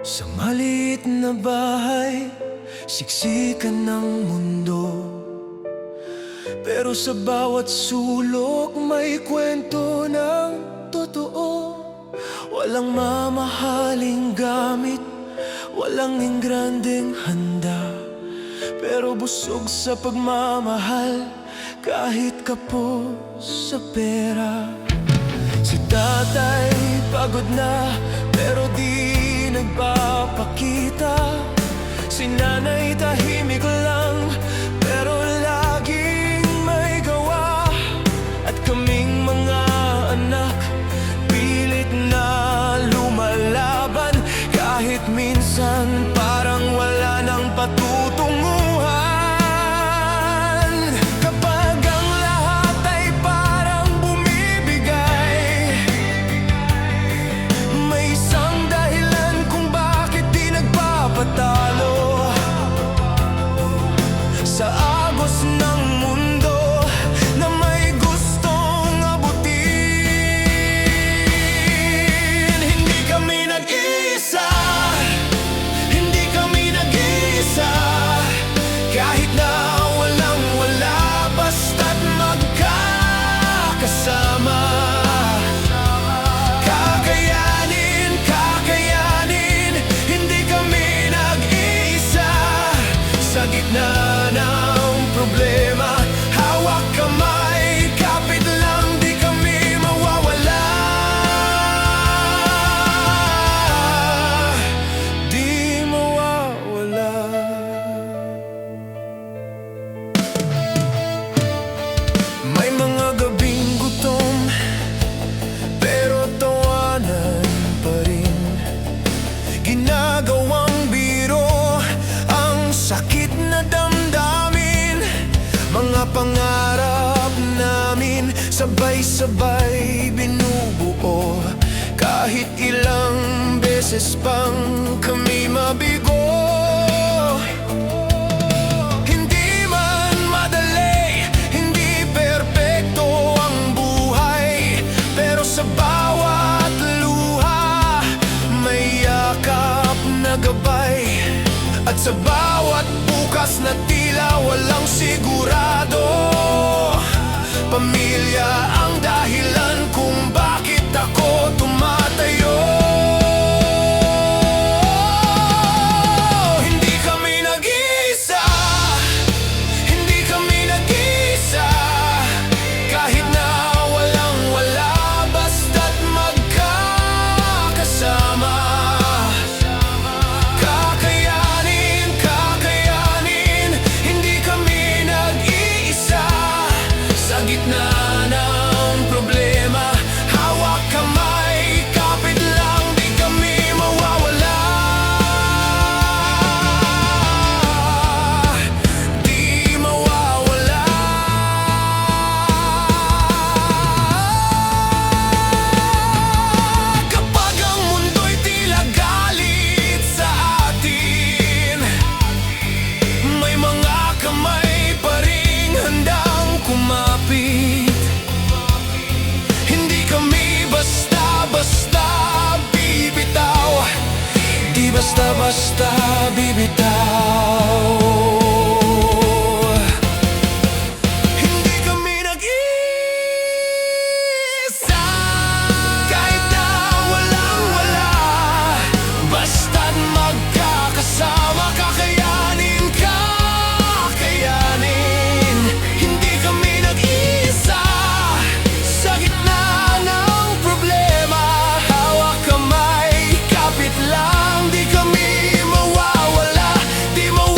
Sa maliit na bahay, siksikan ng mundo. Pero sa bawat sulok may kwento ng totoo. Walang mamahaling gamit, walang ingrandeng handa, pero busog sa pagmamahal kahit kapos sa pera. Si tatay pagod na pero di nagpapakita. Si nanay tahimik lang pero laging may gawa. At kaming mga anak pilit na lumalaban, kahit minsan parang wala nang patutunguhan. Kapag ang lahat ay parang bumibigay, may isang dahilan kung bakit di nagpapatalo. Sa agos ng mundo na may gustong abutin, hindi kami nag-iisa, hindi kami nag-iisa. Kahit na walang wala, basta't magkakasama. Kakayanin, kakayanin, hindi kami nag-iisa. Sa gitna ng problema, hawak kamay, kapit lang, di kami mawawala. Di mawawala. May mga gabing gutom, pero tawanan pa rin. Ginagawang biro ang sakit na damdamin. Mga pangarap namin sabay-sabay binubuo. Kahit ilang beses pang kami mabigo. Hindi man madali, hindi perpekto ang buhay, pero sa bawat luha may yakap na gabay. At sa bawat bukas na tila walang sigurado, pamilya ang dahilan kung bakit ako tumatayo. Hindi kami nag-iisa, hindi kami nag-iisa. Kahit na walang wala, basta't magkakasama. Kakayanin, kakayanin, hindi kami nag-iisa. Sa gitna ng problema, hawak kamay, kapit lang, di kami mawawala. Di mawawala. Kapag ang mundo'y tila galit sa atin, may mga kamay pa ring handang kumapit. Hindi kami basta-basta bibitaw, di basta-basta bibitaw. Hindi kami nag-iisa. Kahit na walang wala, basta't magkakasama. Kakayanin, kakayanin, hindi kami nag-iisa. Sa gitna ng problema, hawak kamay, kapit lang, di kami mawawala. Di mawawala.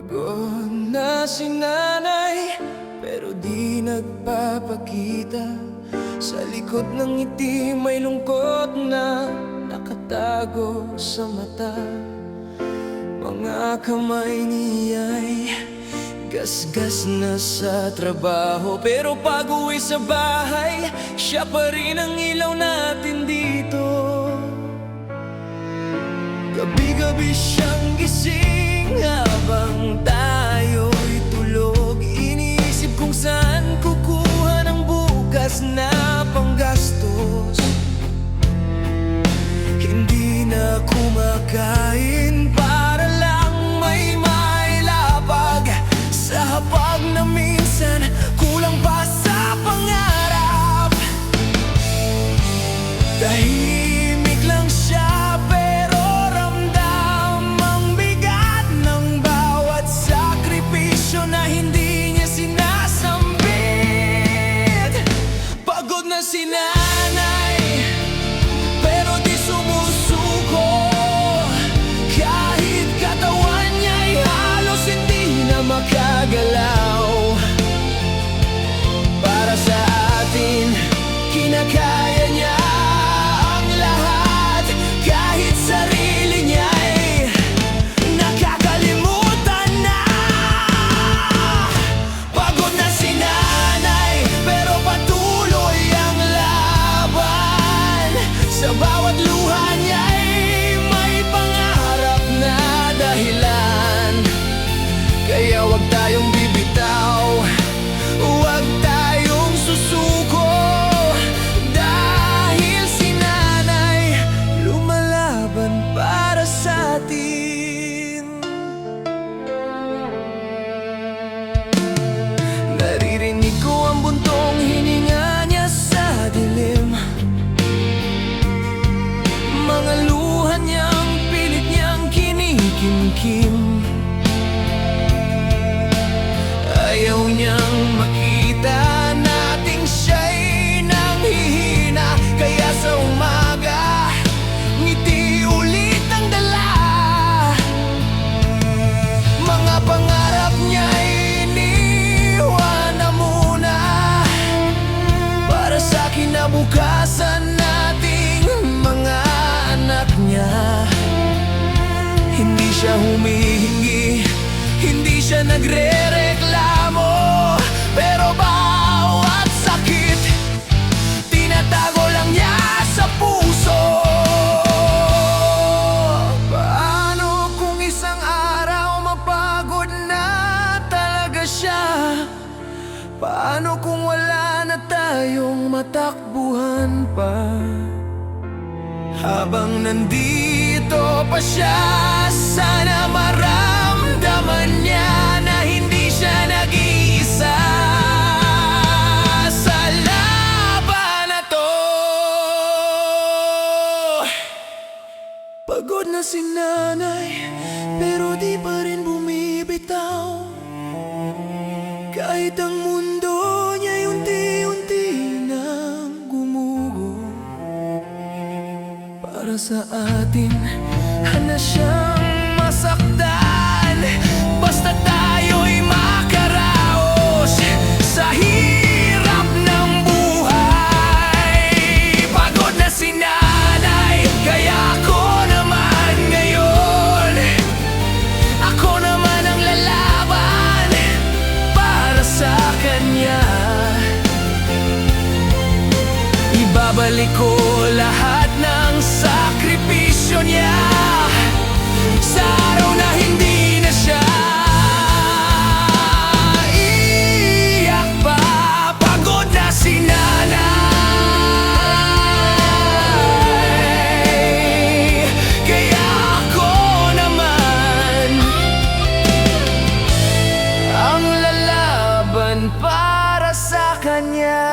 Pagod na si nanay, pero di nagpapakita. Sa likod ng ngiti may lungkot na nakatago sa mata. Mga kamay niya'y gasgas na sa trabaho, pero pag uwi sa bahay, siya pa rin ang ilaw natin dito. Gabi-gabi siyang gising habang tayo'y tulog. Iniisip kung saan kukuha ng bukas na panggastos. Hindi na kumakain para lang may mailapag sa hapag na minsan kulang pa sa pangarap. Tahimik lang siya pero ramdam ang bigat ng bawat sakripisyo na hindi niya sinasambit. Pagod na si nanay, pero di sumusuko. Kahit katawan niya'y halos hindi na makagalaw. Para sa atin, kinakaya niya ang lahat. Kahit sarili niya'y nakakalimutan na. Pagod na si nanay, pero patuloy ang laban. Sa bawat luha niya'y may pangarap na dahilan. Kaya wag tayong bibitaw, wag tayong susuko. Dahil si nanay lumalaban para sa atin. Naririnig ko ang buntong hininga niya sa dilim. Mga luha niyang pilit niyang kinikimkim. Ayaw niyang makita nating siya'y nanghihina. Kaya sa umaga, ngiti ulit ang dala. Mga pangarap niya'y iniwan na muna para sa kinabukasan nating mga anak niya. Hindi siya humihingi, hindi siya nagre-reklamo, pero bawat sakit tinatago lang niya sa puso. Paano kung isang araw mapagod na talaga siya? Paano kung wala na tayong matakbuhan pa? Habang nandito pa siya, sana maramdaman niya na hindi siya nag-iisa sa laban na to. Pagod na si nanay, pero di pa rin bumibitaw. Kahit ang mundo niya'y unti-unti nang gumugo. Para sa atin, handa siyang masaktan, basta tayo'y makaraos sa hirap ng buhay. Pagod na si nanay, kaya ako naman ngayon. Ako naman ang lalaban para sa kanya. Ibabalik ko lahat ng sakripisyo niya sa araw na hindi na siya iyak pa. Pagod na si nanay, kaya ako naman ang lalaban para sa kanya.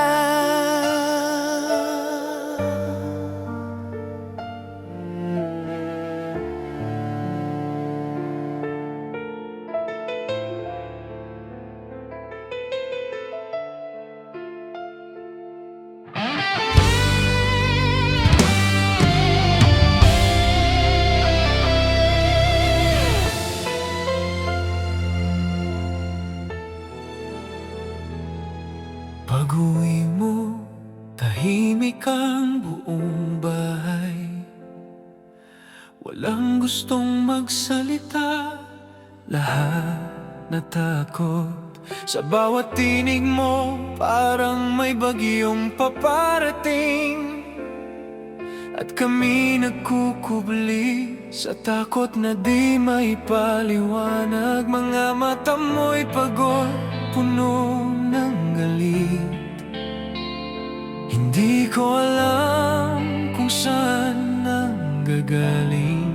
Walang gustong magsalita, lahat natakot. Sa bawat tinig mo, parang may bagyong paparating. At kami nagkukubli sa takot na di maipaliwanag. Mga mata mo'y pagod, puno ng galit. Hindi ko alam kung saan nanggagaling,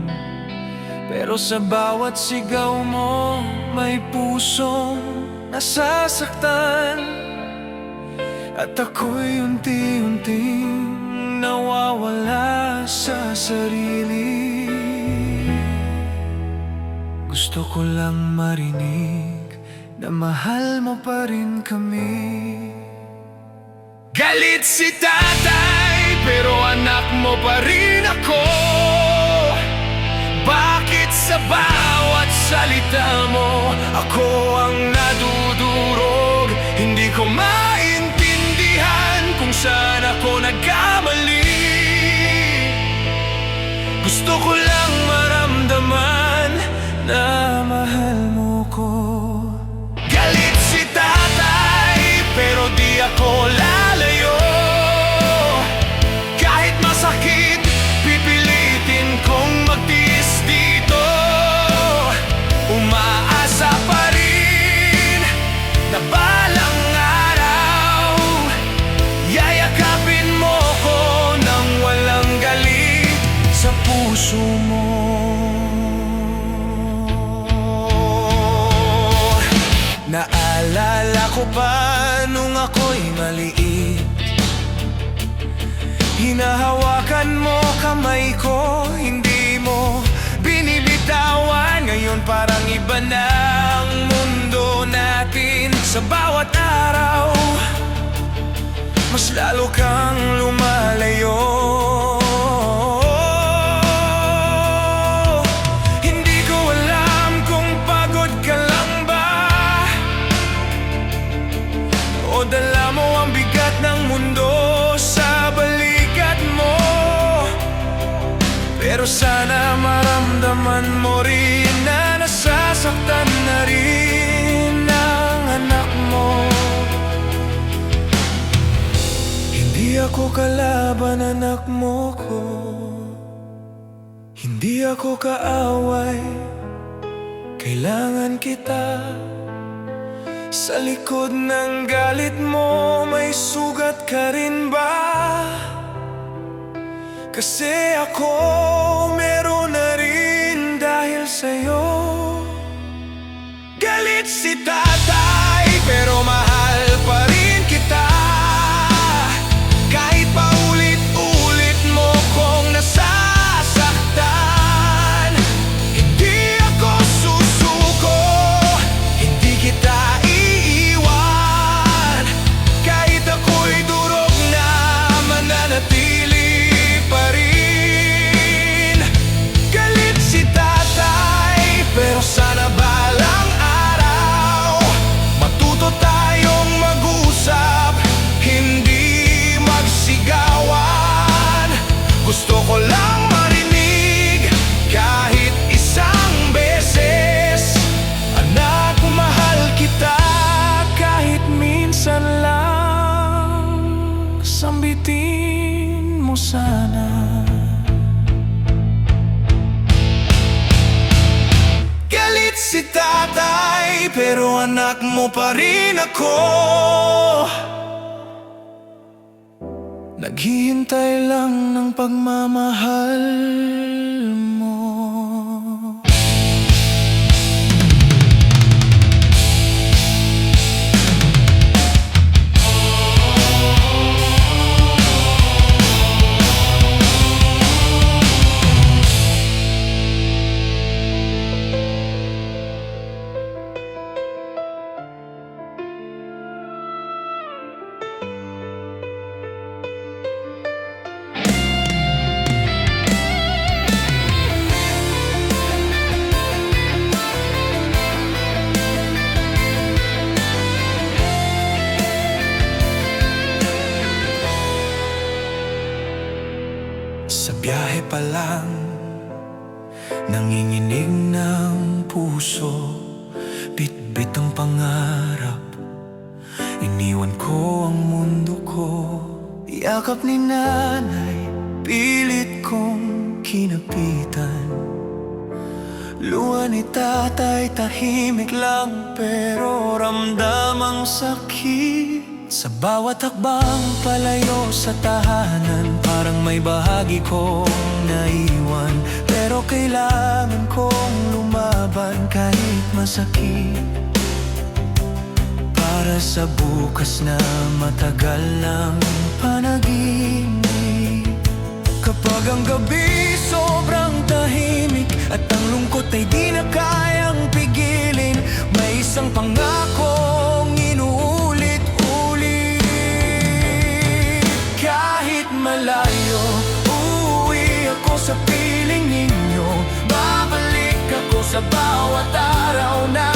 pero sa bawat sigaw mo, may pusong nasasaktan. At ako'y unti-unting nawawala sa sarili. Gusto ko lang marinig na mahal mo pa rin kami. Galit si tatay, pero anak mo pa rin ako. Bakit sa bawat salita mo, ako ang nadudurog? Hindi ko maintindihan kung saan ako nagkamali. Gusto ko lang maramdaman na mahal mo ko. Galit si tatay, pero di ako lalayo. Kahit masakit, pipilitin kong magtiis dito. Umaasa pa rin na balang araw, yayakapin mo ko nang walang galit sa puso mo. Naalala ko pa nung ako'y maliit, hinahawakan mo kamay ko, hindi mo binibitawan. Ngayon parang iba na ang mundo natin. Sa bawat araw, mas lalo kang lumalayo. Hindi ko alam kung pagod ka lang ba, o dala mo ang bigat ng mundo sa balikat mo. Pero sana maramdaman mo rin na nasasaktan na rin ang anak mo. Hindi ako kalaban, anak mo ko. Hindi ako kaaway, kailangan kita. Sa likod ng galit mo, may sugat ka rin ba? Kasi ako meron na rin dahil sa'yo. Galit si tatay, pero mahal pa rin kita. Kahit paulit-ulit mo kong nasasaktan, hindi ako susuko, hindi kita iiwan. Kahit ako'y durog na, mananatili pa rin. Galit si tatay, pero sana balang araw matuto tayong mag-usap, hindi magsigawan. Gusto ko lang marinig kahit isang beses, anak, mahal kita. Kahit minsan lang, sambitin mo sana. Galit si tatay, pero anak mo pa rin ako. Naghihintay lang ng pagmamahal mo. Sa biyahe pa lang, nanginginig ng puso, bitbit ang pangarap, iniwan ko ang mundo ko. Yakap ni nanay, pilit kong kinapitan. Luha ni tatay, tahimik lang pero ramdam ang sakit. Sa bawat hakbang palayo sa tahanan, parang may bahagi kong naiwan. Pero kailangan kong lumaban kahit masakit, para sa bukas na matagal ng panaginip. Kapag ang gabi sobrang tahimik at ang lungkot ay di na kayang pigilin, may isang pangakong inuulit-ulit. Kahit malayo, uuwi ako sa piling ninyo. Babalik ako sa bawat araw na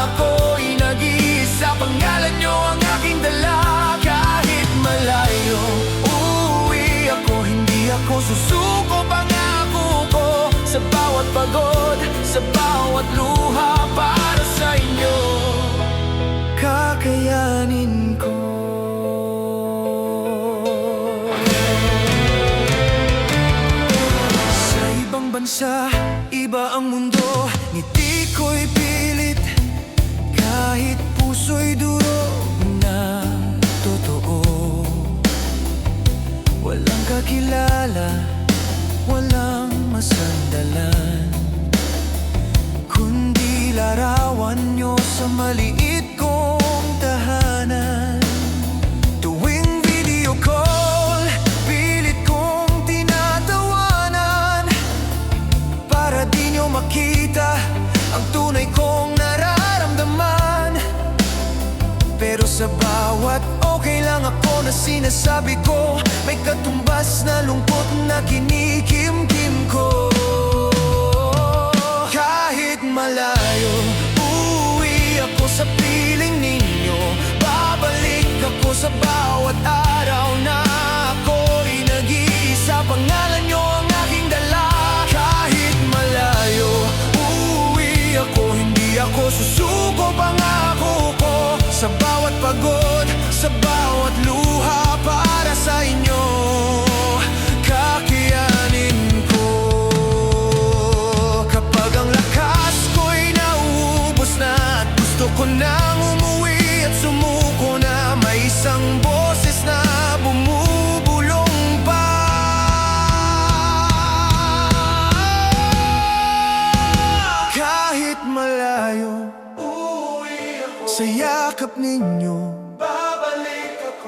ako'y nag-iisa. Pangalan nyo ang aking dala. Kahit malayo, uuwi ako, hindi ako susuko. Pangako ko sa bawat pagod, sa bawat luha, para sa inyo kakayanin ko. Sa ibang bansa, iba ang mundo, ngiti ko'y pilit, kahit puso'y durog na totoo. Walang kakilala, walang masandalan, kundi larawan nyo sa maliit kong tahanan. Tuwing video call, pilit kong tinatawanan, para di nyo makita ang tunay kong nararamdaman. Pero sa bawat okay lang ako na sinasabi ko, may katumbas na lungkot na kinikimkim ko. Kahit malayo, uuwi ako sa piling ninyo. Babalik ako sa bawat araw na ako'y nag-iisa. Pangalan nyo ang aking dala. Kahit malayo, uuwi ako, hindi ako susuko. Pangako ko sa bawat pagod, sa bawat luha, para sa inyo kakayanin ko. Kapag ang lakas ko'y nauubos na at gusto ko nang umuwi at sumuko na, may isang boses na bumubulong pa. Kahit malayo, uuwi ako sa yakap ninyo.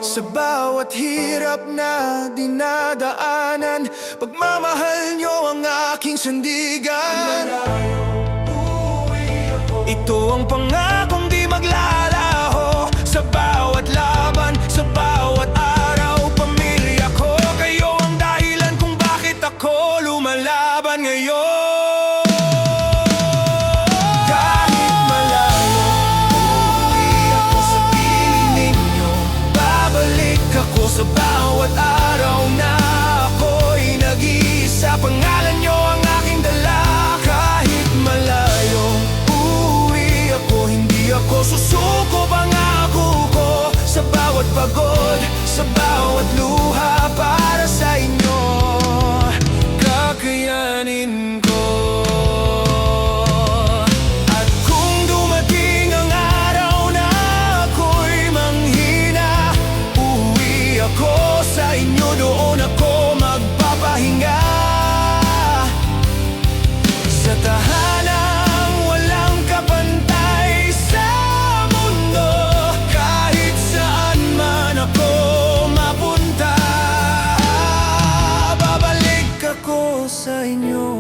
Sa bawat hirap na dinadaanan, pagmamahal nyo ang aking sandigan. Ito ang pangakong di maglalaho. Sa bawat laban, sa bawat araw, pamilya ko, kayo ang dahilan kung bakit ako lumalaban ngayon. Sa bawat araw na ako'y nag-iisa. Pangalan nyo ang aking dala. Kahit malayo, uuwi ako, hindi ako susuko. Pangako ko sa bawat pagod, sa bawat luha, para sa inyo kakayanin ko. At kung dumating ang araw na ako'y manghina, ako sa inyo, doon ako magpapahinga. Sa tahanang walang kapantay sa mundo, kahit saan man ako mapunta, babalik ako sa inyo.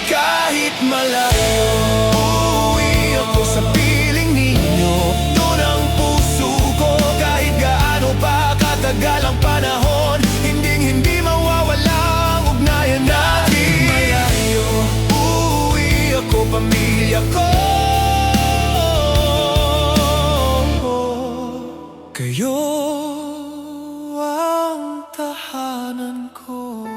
Kahit malayo, uuwi ako sa piling ninyo. Doon ang puso ko, kahit gaano pa katagal ang panahon, hindi mawawala ang ugnayan natin. Malayo, uuwi ako, pamilya ko. Kayo ang tahanan ko.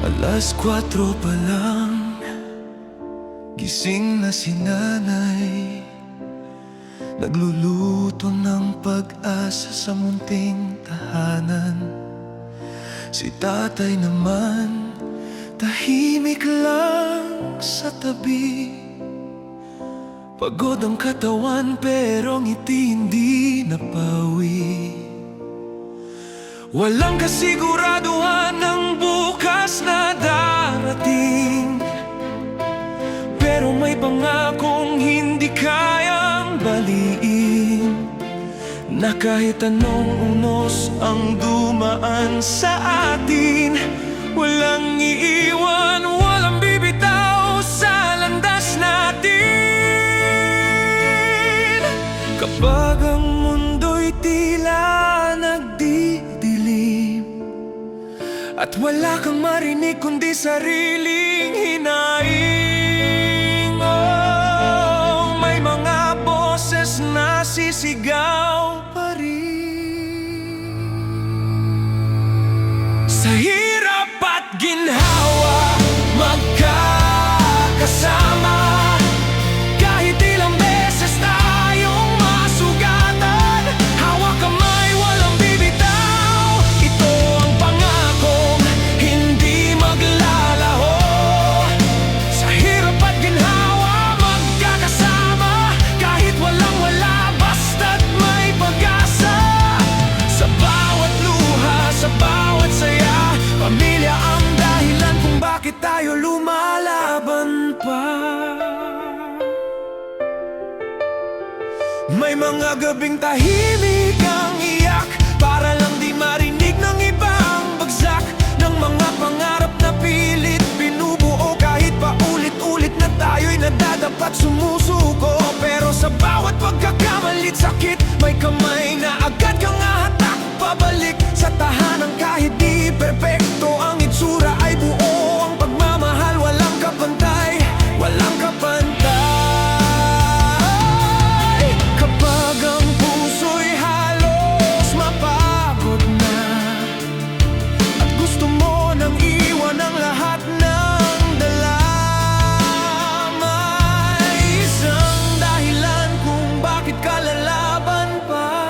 Alas 4 pa lang, gising na si nanay, nagluluto ng pag-asa sa munting tahanan. Si tatay naman, tahimik lang sa tabi. Pagod ang katawan pero ngiti hindi napawi. Walang kasiguraduhan ng bukas na darating, pero may pangakong hindi kayang baliin, na kahit anong unos ang dumaan sa atin, walang iiwan, walang bibitaw sa landas natin. Kapag ang mundo'y tila nagdidilim at wala kang marinig kundi sariling hinaing, oh, may mga boses na sisigaw pa rin. Sa hirap at ginhawa, magkakasama. Kahit ilang beses tayong masugatan, hawak kamay, walang bibitaw. Ito ang pangakong hindi maglalaho. Sa hirap at ginhawa, magkakasama. Kahit walang-wala, basta't may pag-asa. Sa bawat luha, sa bawat saya, pamilya ang dahilan kung bakit tayo lumalaban pa. May mga gabing tahimik ang iyak, para lang di marinig ng ibang bagsak ng mga pangarap na pilit binubuo. Kahit pa ulit-ulit na tayo'y nadadapat sumusuko, pero sa bawat pagkakamali't sakit, may kamay na agad kang hatak pabalik sa tahanan. Kahit di perpekto ang itsura, ay buo ang pagmamahal. Walang kapantay, walang kapantay. Kapag ang puso'y halos mapagod na at gusto mo nang iwan ang lahat ng dala, may isang dahilan kung bakit ka lalaban pa.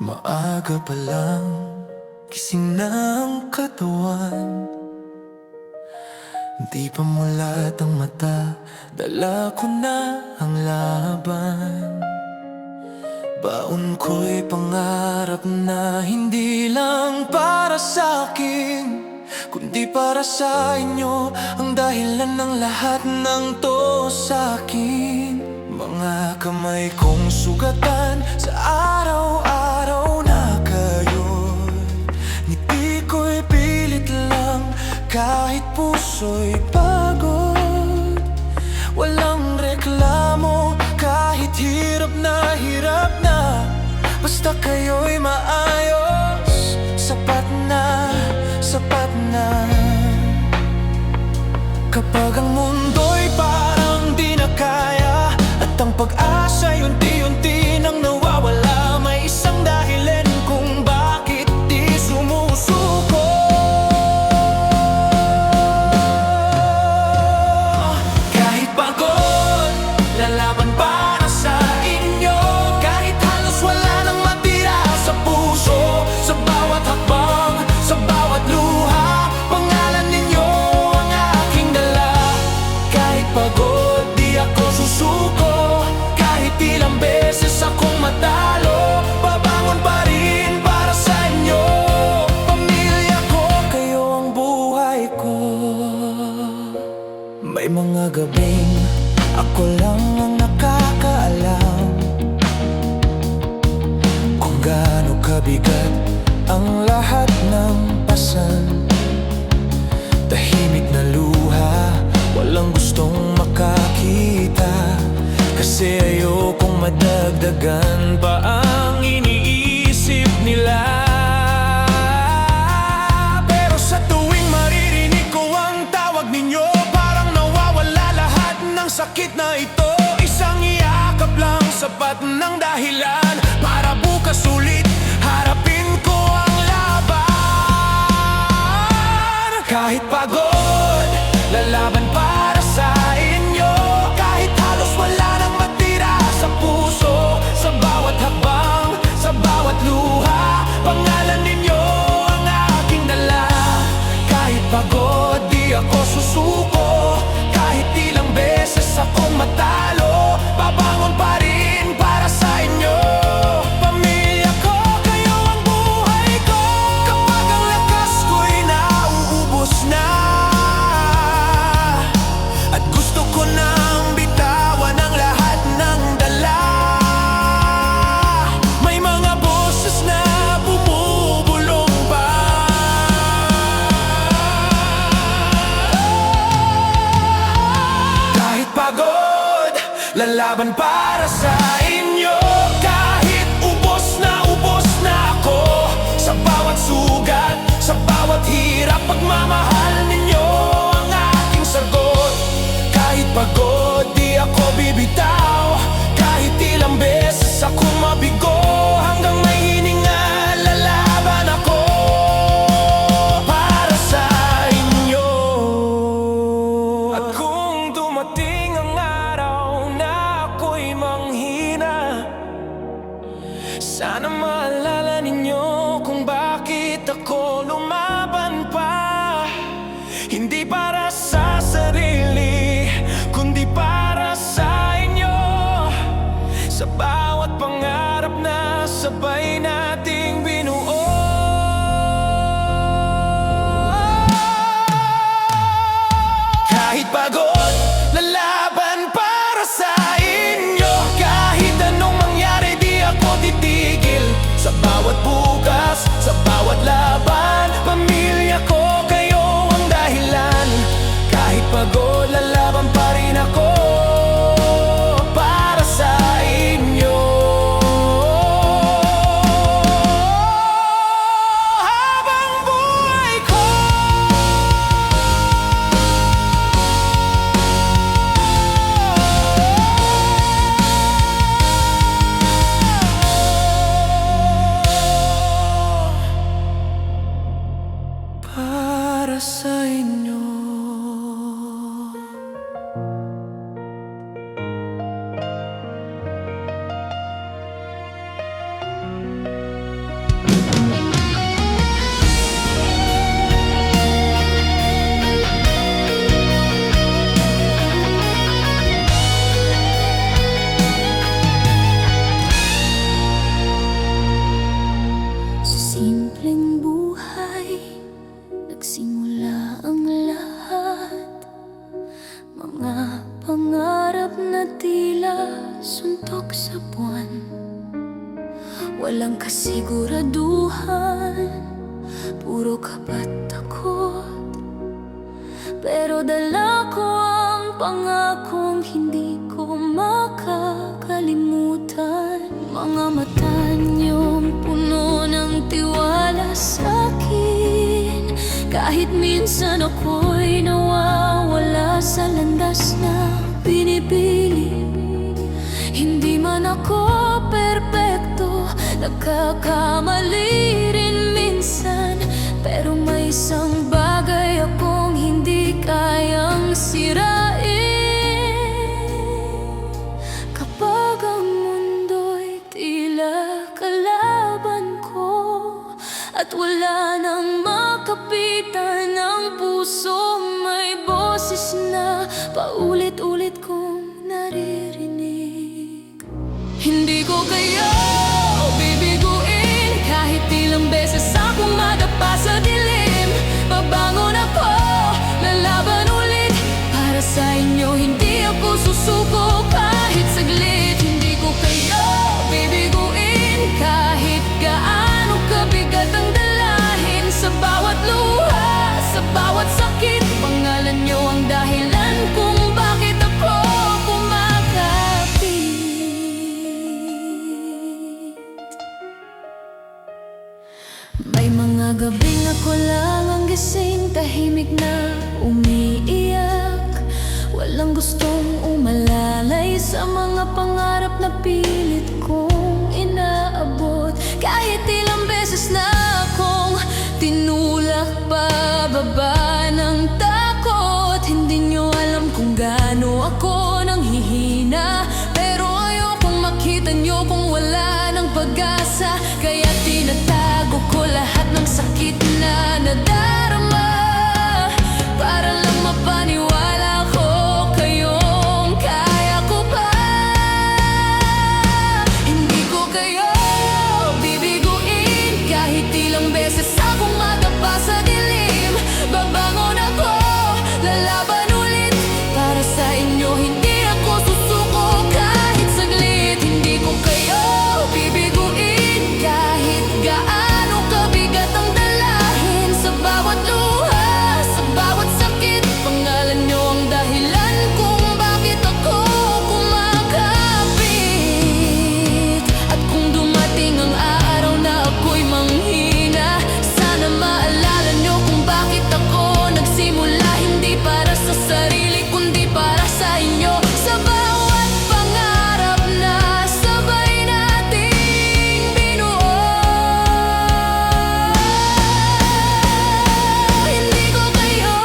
Maaga pa lang, gising na ang katawan. Di pa mulat ang mata, dala ko na ang laban. Baon ko'y pangarap na hindi lang para sa akin, kundi para sa inyo, ang dahilan ng lahat ng to sa akin. Mga kamay kong sugatan sa araw-araw na kayo'y ngiti ko'y pilit lang, kahit puso'y pagod. Walang reklamo, kahit hirap na, basta kayo'y maayos. Sapat na, sapat na. Kapag ang mundo'y parang di na kaya, at ang pag-asa'y unti-unti nang nawawala, may isang dahilan kung bakit di sumusuko. Kahit pagod, lalaban para sa inyo. Kahit halos wala nang matira sa puso, sa bawat hakbang, sa bawat luha, pangalan ninyo ang aking dala. Kahit pagod, di ako susuko. Kahit ilang beses akong matalo, babangon pa rin para sa inyo. Pamilya ko, kayo ang buhay ko. May mga gabing ako lang ang nakakaalam kung gaano kabigat ang lahat ng pasan. Tahimik na luha, walang gustong makakita, kasi ayokong madagdagan pa ang iniisip nila. Pero sa tuwing maririnig ko ang tawag ninyo, parang nawawala lahat ng sakit na ito. Isang iyakap lang sapat ng dahilan para bukas ulit harapin ko ang laban. Kahit pagod, lalaban para sa inyo. Kahit halos wala nang matira sa puso, sa bawat habang, sa bawat luha, pangalan ninyo ang aking dala. Kahit pagod, di ako susuko. Kahit ilang beses akong matalo, babangon pa rin para sa inyo. Pamilya ko, kayo ang buhay ko. Kapag ang lakas ko'y nauubos na, at gusto ko nang bitawan ang lahat ng dala, may mga boses na bumubulong pa. Kahit pagod, lalaban para sa inyo. Kahit ubos na ako sa bawat sugat, sa bawat hirap, pagmamahal ninyo ang aking sagot. Kahit pagod, di ako bibitaw. Kahit ilang beses akong mabigo, hanggang may hininga, lalaban ako para sa inyo. At kung dumating ang araw na ako'y manghina, sana maalala ninyo kung bakit ako lumaban pa. Hindi para sa sarili, kundi para sa inyo. Sa bawat pangarap na sabay nating binuo. Kahit pagod, lalaban para sa inyo. Kahit anong mangyari, di ako titigil. Sa bawat bukas, sa bawat laban, pamilya ko, kayo ang dahilan. Kahit pagod, lalaban pa rin ako para sa inyo. walang kasiguraduhan, puro kapat takot. Pero dala ko ang pangakong hindi ko makakalimutan. Mga mata niyong puno ng tiwala sa'kin, kahit minsan ako'y nawawala sa landas na pinipili. Hindi man ako perpekto, nagkakamali rin minsan, pero may isang bagay akong hindi kayang sirain. Kapag ang mundo'y tila kalaban ko, at wala nang makapitan ang puso, may boses na paulit-ulit kong naririnig. Hindi ko kayo bibiguin, kahit ilang beses akong madapa sa dilim. Babangon ako, lalaban ulit para sa inyo, hindi ako susuko kahit saglit. Hindi ko kayo bibiguin, kahit gaano kabigat ang dalahin. Sa bawat luha, sa bawat sakit, pangalan niyo ang dahilan kung bakit ako kumakapit. May mga gabing ako lang ang gising, tahimik na umiiyak. Walang gustong umalalay sa mga pangarap na pilit kong inaabot. Kahit ilang beses na akong tinulak pababa ng takot, hindi nyo alam kung gaano ako nanghihina. Pero ayokong makita nyo kung wala ng pag-asa, kaya tinatago ko lahat ng sakit na nadarama, para lang mapaniwala ko kayong kaya ko pa. Hindi ko kayo bibiguin, kahit ilang beses akong madapa sa dilim. Babangon ako, lalaban ulit para sa inyo, hindi ako susuko kahit saglit. Hindi ko kayo bibiguin, kahit gaano kabigat ang dalahin. Sa bawat luha, sa bawat sakit, pangalan niyo ang dahilan kung bakit ako kumakapit. At kung dumating ang araw na ako'y manghina, sana maalala niyo kung bakit ako nagsimula. Hindi para sa sarili, kundi para sa inyo. Sa bawat pangarap na sabay nating binuo, hindi ko kayo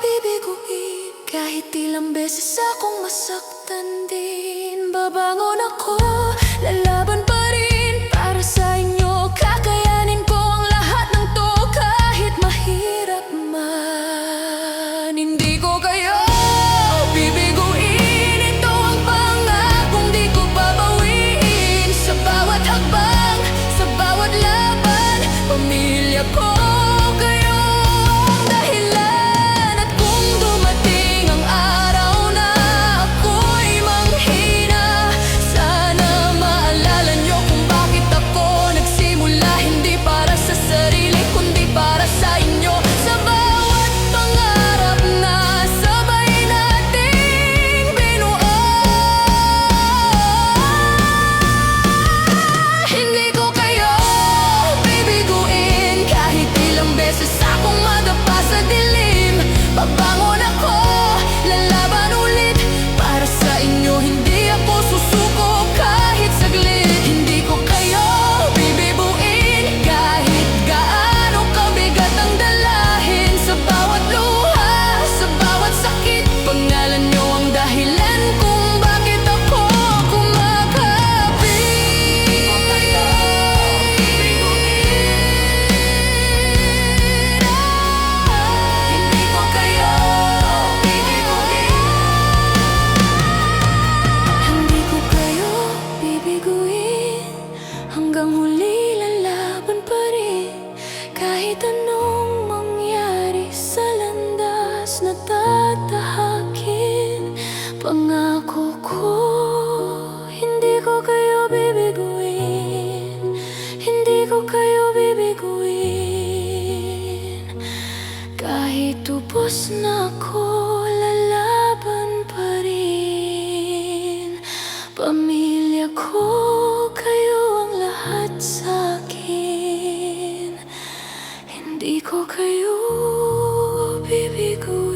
bibiguin, kahit ilang beses akong masaktan din. Babangon ako, lalaban pa rin para sa inyo. Kakayanin ko ang lahat ng to, kahit mahirap man. Hindi ko kayo bibiguin, ito ang pangakong di ko babawiin. Sa bawat hakbang, sa bawat laban, pamilya ko kayo ang dahilan. At kung dumating ang araw na ako'y manghina, sana maalala niyo kung bakit ako nagsimula. Hindi para sa sarili, kundi para sa inyo. Sa bawat pangarap na sabay nating binuo, hindi ko kayo bibiguin, kahit ilang beses akong madapa sa dilim. Babangon ako, lalaban ulit para sa inyo, hindi ako susuko kahit saglit. Hindi ko kayo bibibuin, kahit gaano kabigat ang dalahin. Sa bawat luha, sa bawat sakit, pangalan niyo ang dahilan kung bakit ako kumakapit. Hindi ko kayo bibiguin, hindi ko kayo bibiguin. Hanggang huli lalaban pa rin, kahit anong mangyari sa landas na tatahakin. Pangako ko, hindi ko kayo bibiguin, kayo bibiguin.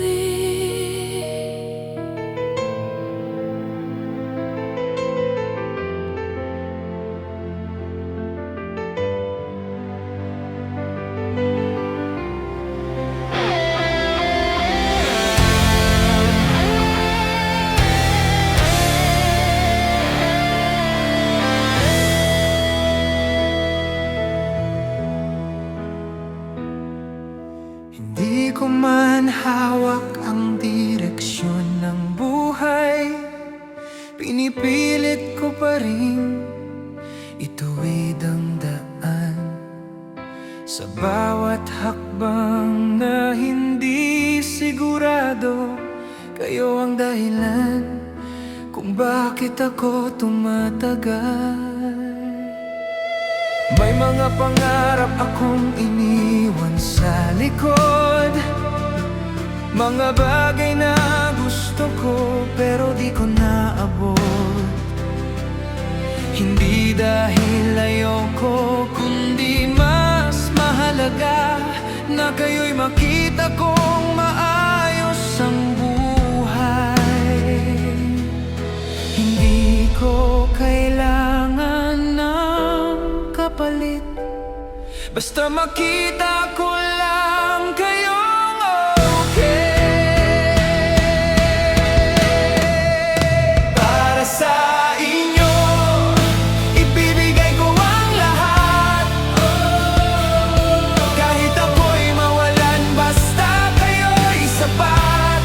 Hindi ko man hawak ang direksyon ng buhay, pinipilit ko pa rin ituwid ang daan. Sa bawat hakbang na hindi sigurado, kayo ang dahilan kung bakit ako tumatagal. May mga pangarap akong iniwan sa likod, mga bagay na gusto ko pero di ko naabot. Hindi dahil ayoko, kundi mas mahalaga na kayo'y makita kong maayos ang buhay. Hindi ko kailangan ng kapalit, basta makita ko lang kayong okay. Para sa inyo, ibibigay ko ang lahat. Kahit ako'y mawalan, basta kayo'y sapat.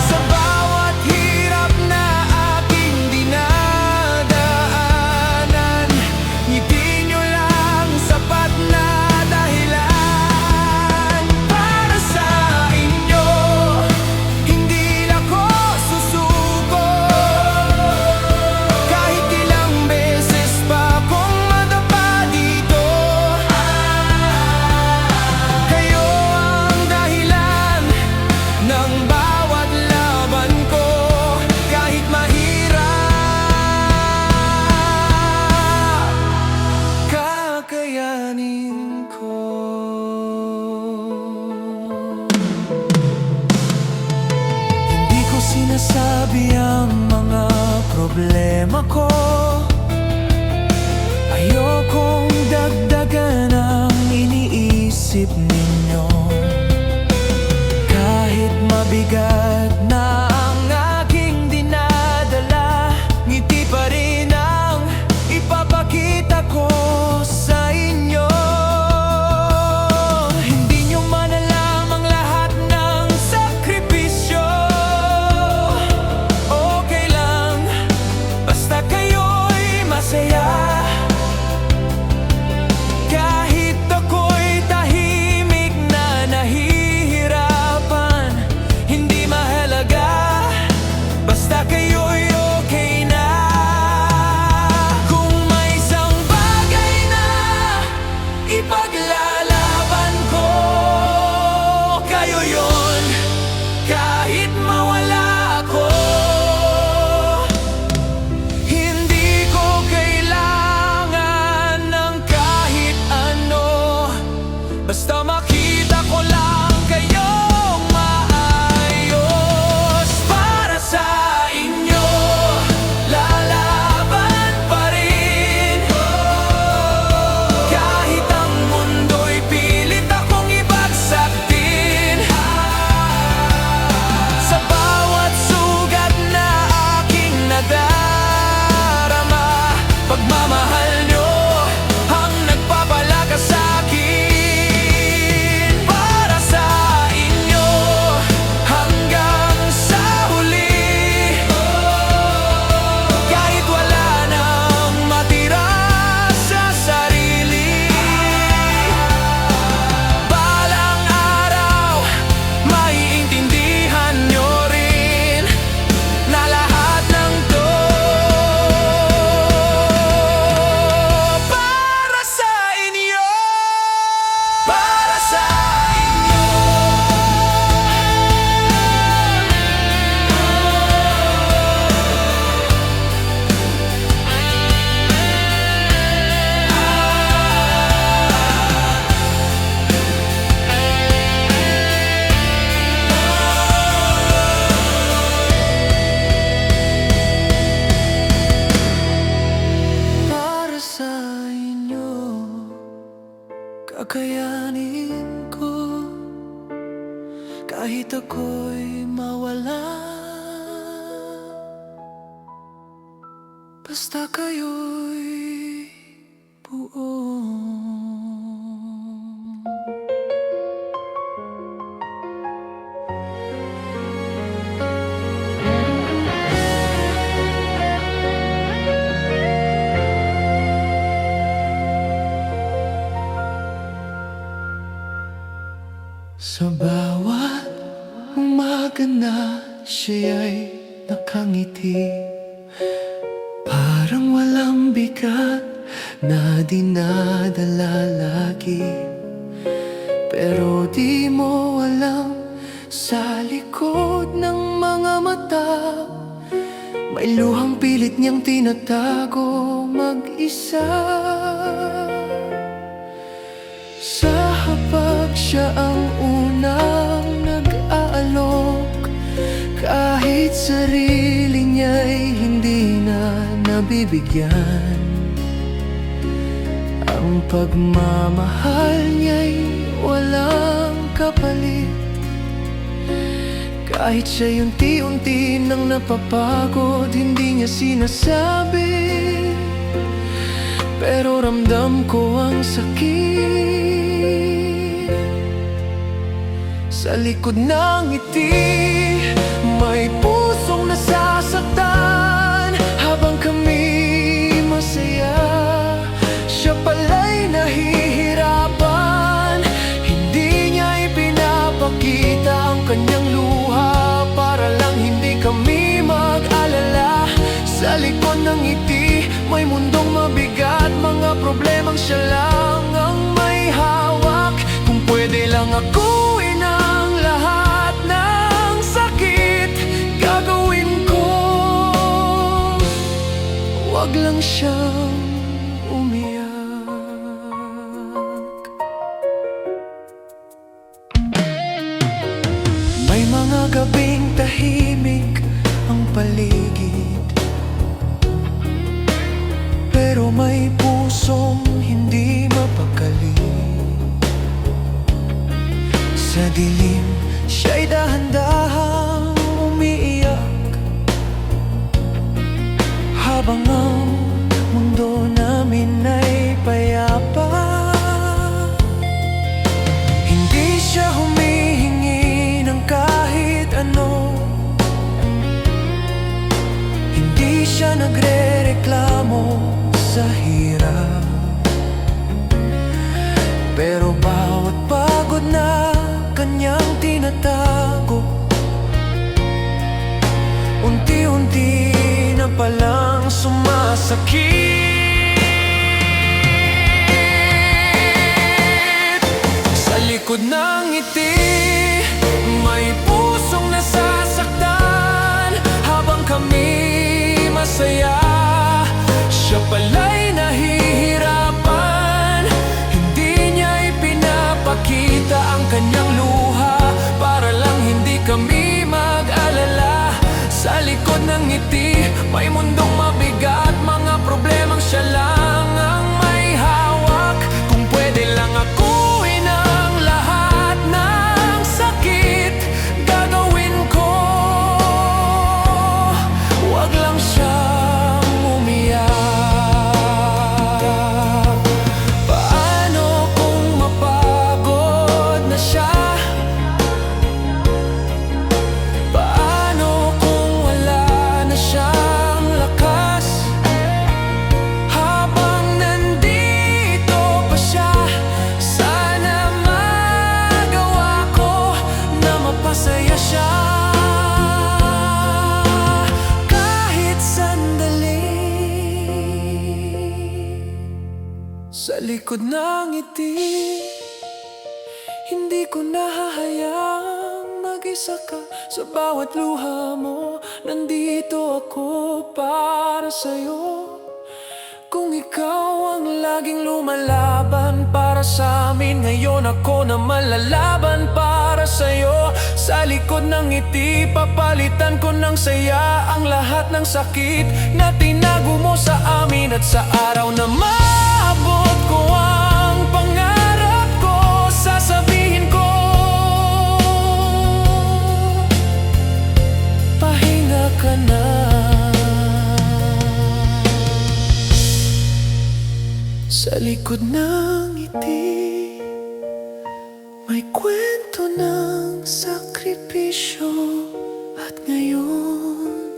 Sa bawat hirap na aking dinadaanan, ngiti nyo lang sapat na Kakayanin ko kahit ako'y mawala, basta kayo'y buo. Sa bawat umaga na siya'y nakangiti, parang walang bigat na dinadala lagi. Pero di mo alam, sa likod ng mga mata may luhang pilit niyang tinatago mag-isa. Sa hapag siya ang unang nag-aalok, kahit sarili niya'y hindi na nabibigyan. Ang pagmamahal niya'y walang kapalit, kahit siya'y unti-unti nang napapagod. Hindi niya sinasabi, pero ramdam ko ang sakit. Sa likod ng ngiti, may pusong nasasaktan. Habang kami masaya, siya pala'y nahihirapan. Hindi niya ipinapakita ang kanyang luha para lang hindi kami mag-alala. Sa likod ng ngiti, may mundong mabigat, mga problemang siya lang ang may hawak. Kung pwede lang akuin ang lahat ng sakit, gagawin ko. Wag lang siyang umiyak. May mga gabing tahimik ang paligid, pero may pusong hindi mapakali. Sa dilim, siya'y dahan-dahang umiiyak, habang ang mundo namin ay payapa. Hindi siya humihingi ng kahit ano, hindi siya nagre-reklamo sa hirap. Pero bawat pagod na kanyang tinatago, unti-unti na palang sumasakit. Sa likod ng ngiti, may pusong nasasaktan. Habang kami masaya, siya pala'y nahihirapan. Hindi niya ipinapakita ang kanyang luha para lang hindi kami mag-alala. Sa likod ng ngiti, may mundong mabigat, mga problemang siya lang ang may hawak. Kung pwede lang akuin ang lahat ng sakit, gagawin ko. Wag lang siyang umiyak. Paano kung mapagod na siya? Paano kung wala na siyang lakas? Habang nandito pa siya, sana magawa ko na mapasaya siya. Kahit sandali, sa likod ng ngiti, hindi ko nahahayaang mag-isa ka. Sa bawat luha mo, nandito ako para sa'yo. Kung ikaw ang laging lumalaban para sa amin, ngayon ako na malalaban para sa'yo. Sa likod ng ngiti, papalitan ko ng saya ang lahat ng sakit na tinago mo sa amin. At sa araw na maabot ko ang pangarap Sa likod ng ngiti, may kwento ng sakripisyo. At ngayon,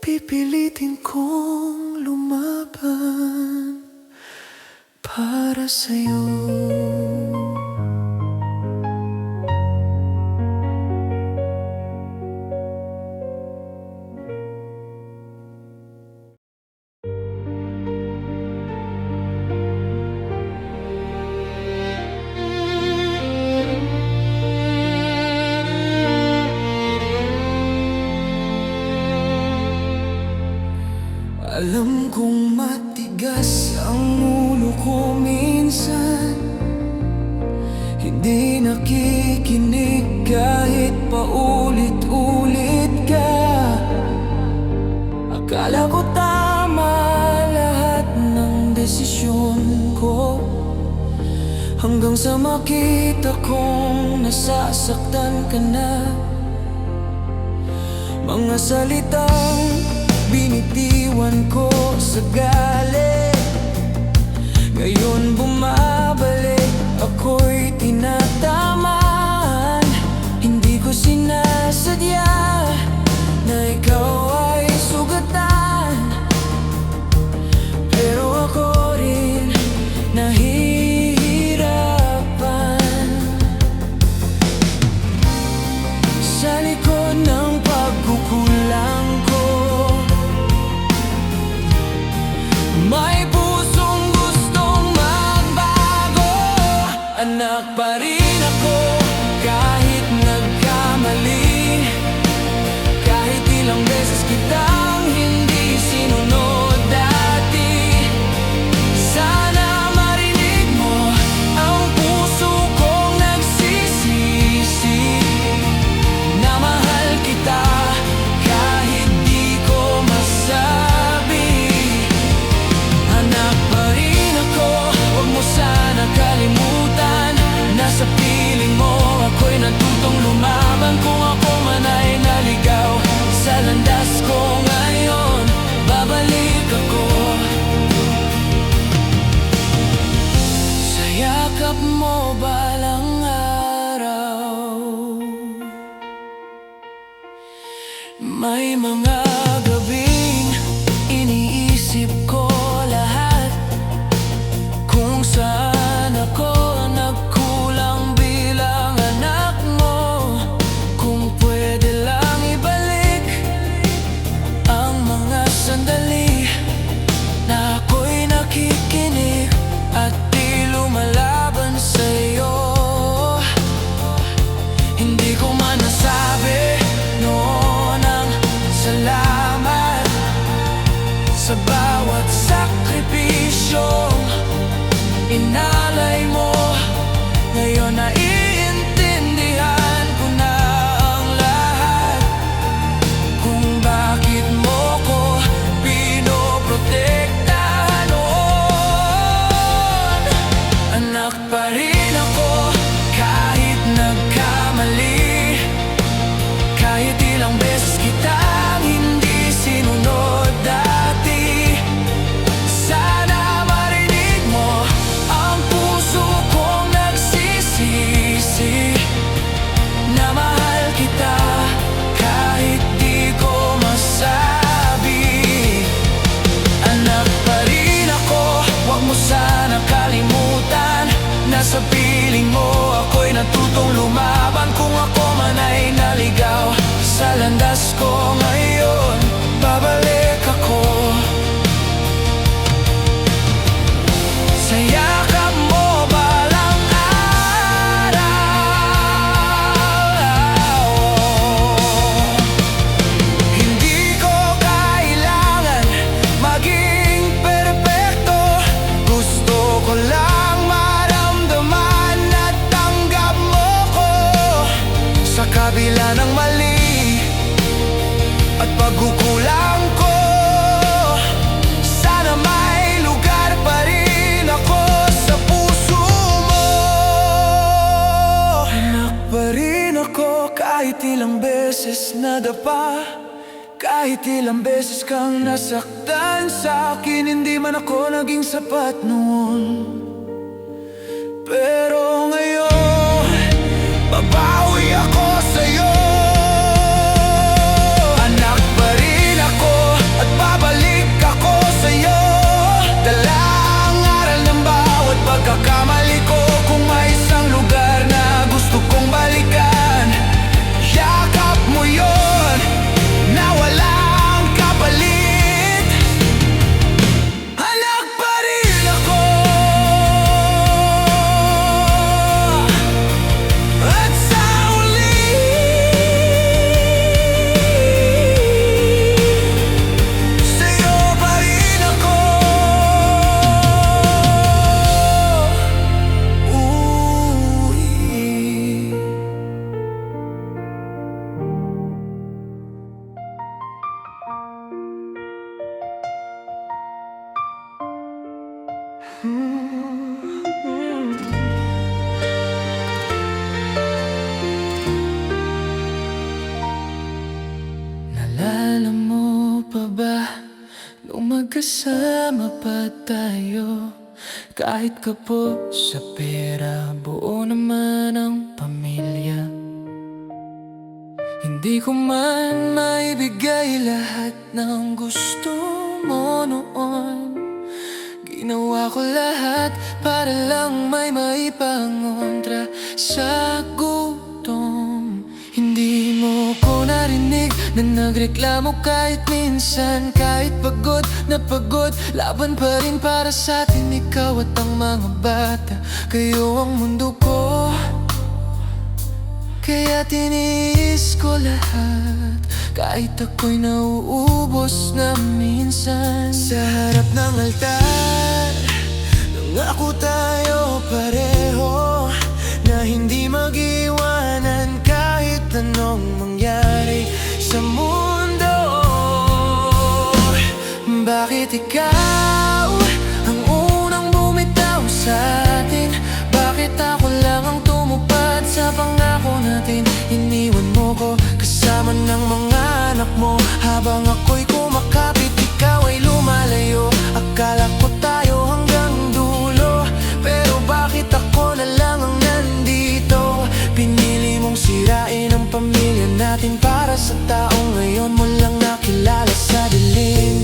pipilitin kong lumaban para sa'yo. Alam kong matigas ang ulo ko minsan, hindi nakikinig kahit paulit-ulit ka. Akala ko tama lahat ng desisyon ko, hanggang sa makita kong nasasaktan ka na. Mga salitang binitiwan ko sa galit, ngayon bumabalik, ako'y tinatamaan. Hindi ko sinasadya na ikaw ay sugatan, pero ako rin nahihirapan. Sa likod ng pagkukulang ko, may pusong gustong magbago. Anak pa rin ako kahit nagkamali, kahit ilang beses kitang hindi sinunod dati. Sana marinig mo ang puso kong nagsisisi, na mahal kita kahit di ko masabi. Anak pa rin ako, huwag mo sana kalimutan, nasa piling mo ako'y natutong lumaban. Kung ako man ay naligaw sa landas ko ngayon, babalik ako. Sa yakap mo balang araw, may mga gabing iniisip ko lahat, kung saan ako nagkulang bilang anak mo. Kung pwede lang ibalik ang mga sandali na ako'y nakikinig at di lumalaban sa'yo. Hindi ko man nasabi noon ang salamat sa bawat sakripisyong inalay mo. Ngayon naiintindihan ko na ang lahat, kung bakit mo ko pinoprotektahan noon. Anak pa rin ako kahit nagkamali, kahit ilang beses kitang hindi sinunod dati. Sana marinig mo ang puso kong nagsisisi, na mahal kita kahit di ko masabi. Anak pa rin ako, huwag mo sana kalimutan, nasa piling mo ako'y natutong lumaban. Kung ako man ay naligaw sa landas ko ngayon, babalik ako. Sa yakap mo balang araw, hindi ko kailangan maging perpekto, gusto ko lang maramdaman at tanggap mo ko. Sa kabila ng mali at pagkukulang ko, sana may lugar pa rin ako sa puso mo. Anak pa rin ako kahit ilang beses nadapa, Kahit ilang beses kang nasaktan sa akin, hindi man ako naging sapat noon. Pero ngayon, babawi ako sa'yo. Anak pa rin ako at babalik ako sa'yo. Dala ang aral ng bawat pagkakamali ko. Kung may isang lugar na gusto kong balikan, yakap mo yun na walang kapalit. Anak pa rin ako at sa uli, sa'yo pa rin ako. Naalala mo pa ba nung magkasama pa tayo? Kahit kapos sa pera, buo naman ang pamilya. Hindi ko man maibigay lahat ng gusto mo noon. Ginawa ko lahat para lang may maipangontra sa gutom. Hindi mo ko narinig na nagreklamo kahit minsan. Kahit pagod na pagod, laban pa rin para sa atin. Ikaw at ang mga bata, kayo ang mundo ko. Kaya tiniis ko lahat, kahit ako'y nauubos na minsan. Sa harap ng altar, nangako tayo pareho na hindi mag-iwanan kahit anong mangyari sa mundo. Bakit ikaw ang unang bumitaw sa atin? Bakit ako lang ang tumupad sa pangako natin? Iniwan mo ko kasama ng mga anak mo. Habang ako'y kumakapit, ikaw ay lumalayo. Akala ko tayo hanggang dulo, pero bakit ako na lang ang nandito? Pinili mong sirain ang pamilya natin para sa taong ngayon mo lang nakilala sa dilim.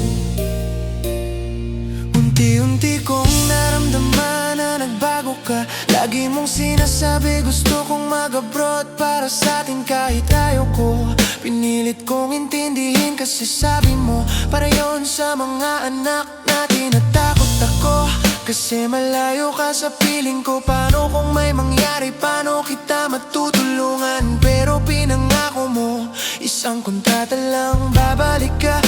Unti-unti kong naramdaman na nagbago ka. Lagi mong sinasabi gusto kong mag-abroad para sa atin kahit ayaw ko. Pinilit kong intindihin kasi sabi mo para yon sa mga anak natin. Natakot ako kasi malayo ka sa piling ko. Paano kung may mangyari, paano kita matutulungan? Pero pinangako mo isang kontrata lang, babalik ka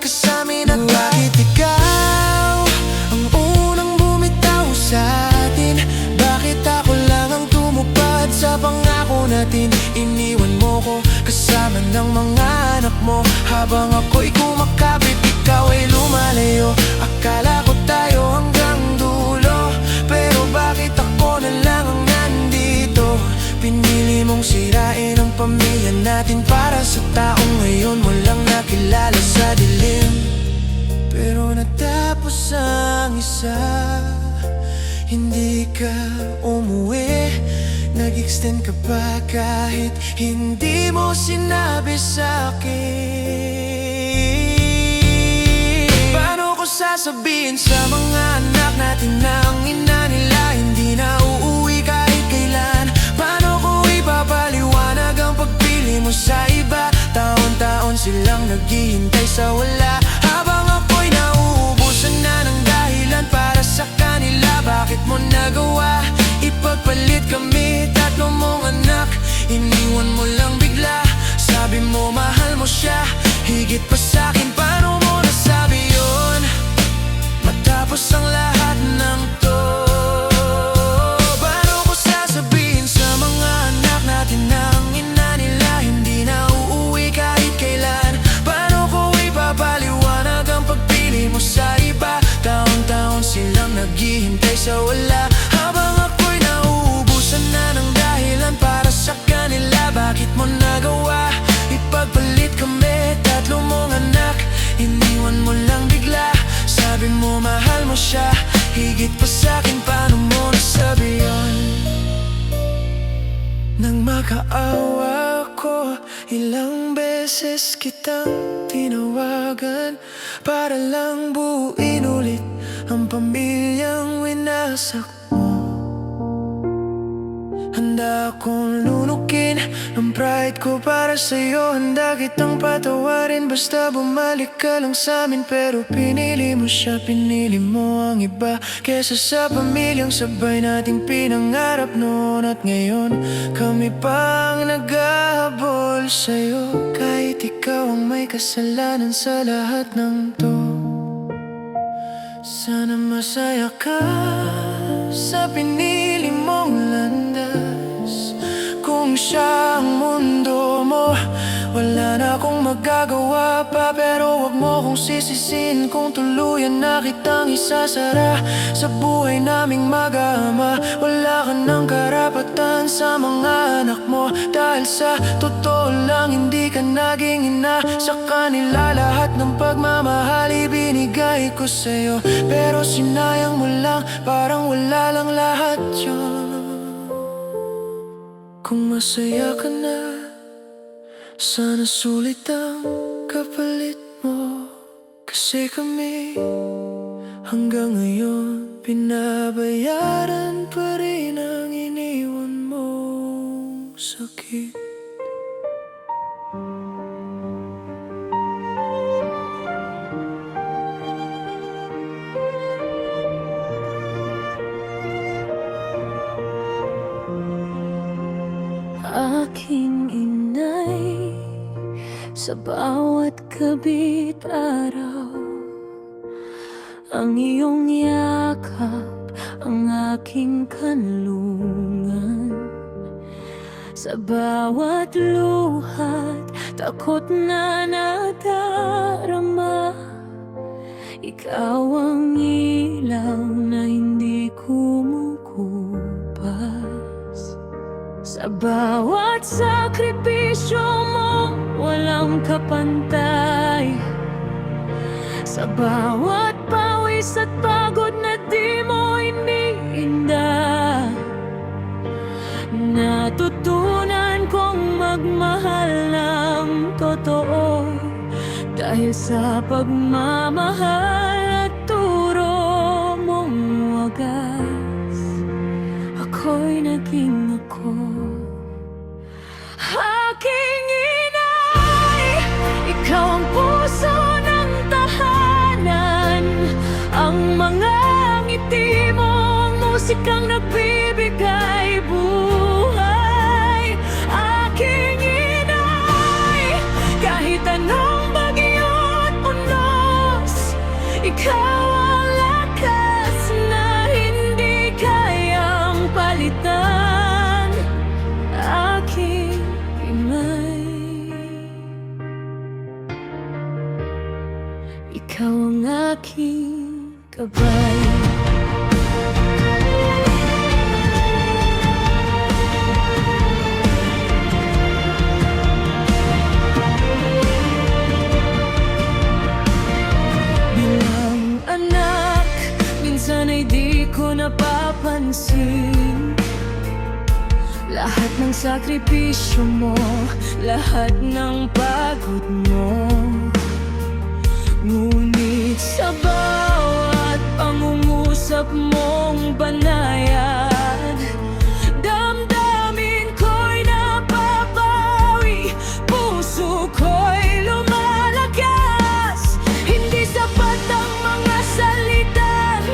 sa amin. At bakit ikaw ang unang bumitaw sa atin? Bakit ako lang ang tumupad sa pangako natin? Iniwan mo ko kasama ng mga anak mo. Habang ako'y kumakapit, ikaw ay lumalayo. Akala ko tayo hanggang dulo, pero bakit ako na lang ang nandito? Pinili mong sirain ang pamilya natin para sa taong ngayon mo lang nakilala sa dilim. Pero natapos ang isa, hindi ka umuwi. Nag-extend ka pa kahit hindi mo sinabi sa'kin. Paano ko sasabihin sa mga anak natin na ang ina nila hindi na uuwi kahit kailan? Paano ko ipapaliwanag ang pagpili mo sa iba? Taon-taon silang naghihintay sa wala, habang ako'y nauubusan na ng dahilan para sa kanila. Bakit mo nagawa? Ipagpalit kami, tatlo mong anak. Iniwan mo lang bigla. Sabi mo mahal mo siya higit pa sa'kin. Paano mo nasabi yun matapos ang lahat ng to? Paano ko sasabihin sa mga anak natin na ang ina nila hindi na uuwi kahit kailan? Paano ko ipapaliwanag ang pagpili mo sa iba? Taon-taon silang naghihintay sa wala, habang ako'y nauubusan na ng dahilan para sa kanila. Bakit mo nagawa? Ipagpalit kami, tatlo mo Higit pa sa'kin, paano mo nasabi yun? Nang makaawa ko, ilang beses kitang tinawagan para lang buuin ulit ang pamilyang winasak mo. Handa akong lunukin ang pride ko para sa'yo. Handa kitang patawarin basta bumalik ka lang sa'min. Pero pinili mo siya, pinili mo ang iba kesa sa pamilyang sabay nating pinangarap noon. At ngayon, kami pang naghahabol sa'yo. Kahit ikaw ang may kasalanan sa lahat ng to. Sana masaya ka sa pinili mong landas. Kung siya ang mundo mo, wala na akong magagawa pa. Pero wag mo kong sisisin kung tuluyan na kitang isasara sa buhay naming mag-ama. Wala ka ng karapatan sa mga anak mo, dahil sa totoo lang hindi ka naging ina. Sa kanila lahat ng pagmamahal ibinigay ko sa'yo, pero sinayang mo lang, parang wala lang lahat yun. Kung masaya ka na, sana sulit ang kapalit mo. Kasi kami hanggang ngayon pinabayaran pa rin ang iniwan mong sakit. Aking inay, sa bawat kabit araw, ang iyong yakap, ang aking kanlungan. Sa bawat luhat, takot na nadarama. Ikaw ang ilaw na hindi kumukupas. Sa bawat sakripisyo mo, walang kapantay. Sa bawat pawis at pagod na di mo iniinda, natutunan kong magmahal ng totoo. Dahil sa pagmamahal at turo mong wagas, ako'y naging ako. Aking inay, ikaw ang puso ng tahanan. Ang mga ngiti mong musikang nagbibigay buhay. Aking inay, kahit anong bagyo at unos, ikaw ang lakas na hindi kayang palitan. Aking imay, ikaw ang aking gabay. Bilang anak, minsan ay di ko napapansin lahat ng sakripisyo mo, lahat ng pagod mo. Ngunit sa bawat pangungusap mong banayad, damdamin ko'y napapawi, puso ko'y lumalakas. Hindi sapat ang mga salitang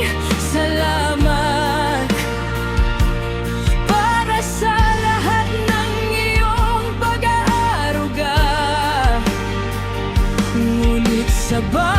salamat para sa lahat ng iyong pag-aaruga. Ngunit sa bawat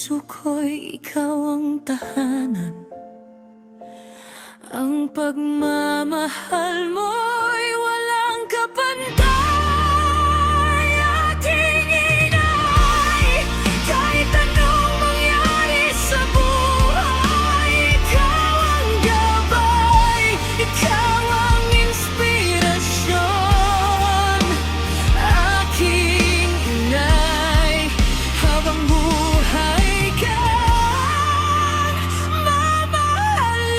puso ko'y ikaw ang tahanan. Ang pagmamahal mo'y walang kapantay. Aking inay, kahit anong mangyari sa buhay, ikaw ang gabay, ikaw ang inspirasyon. Aking inay, habang buhay kang mamahalin.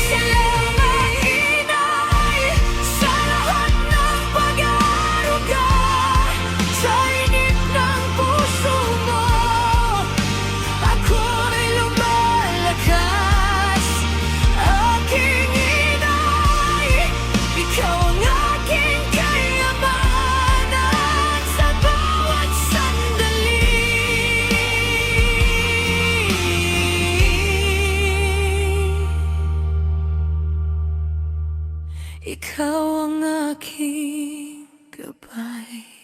Salamat inay, sa lahat ng pag-aaruga, sa init ng puso mo, ako'y lumalakas. Aking inay, ikaw ang aking kayamanan sa bawat sandali. Ikaw ang aking gabay.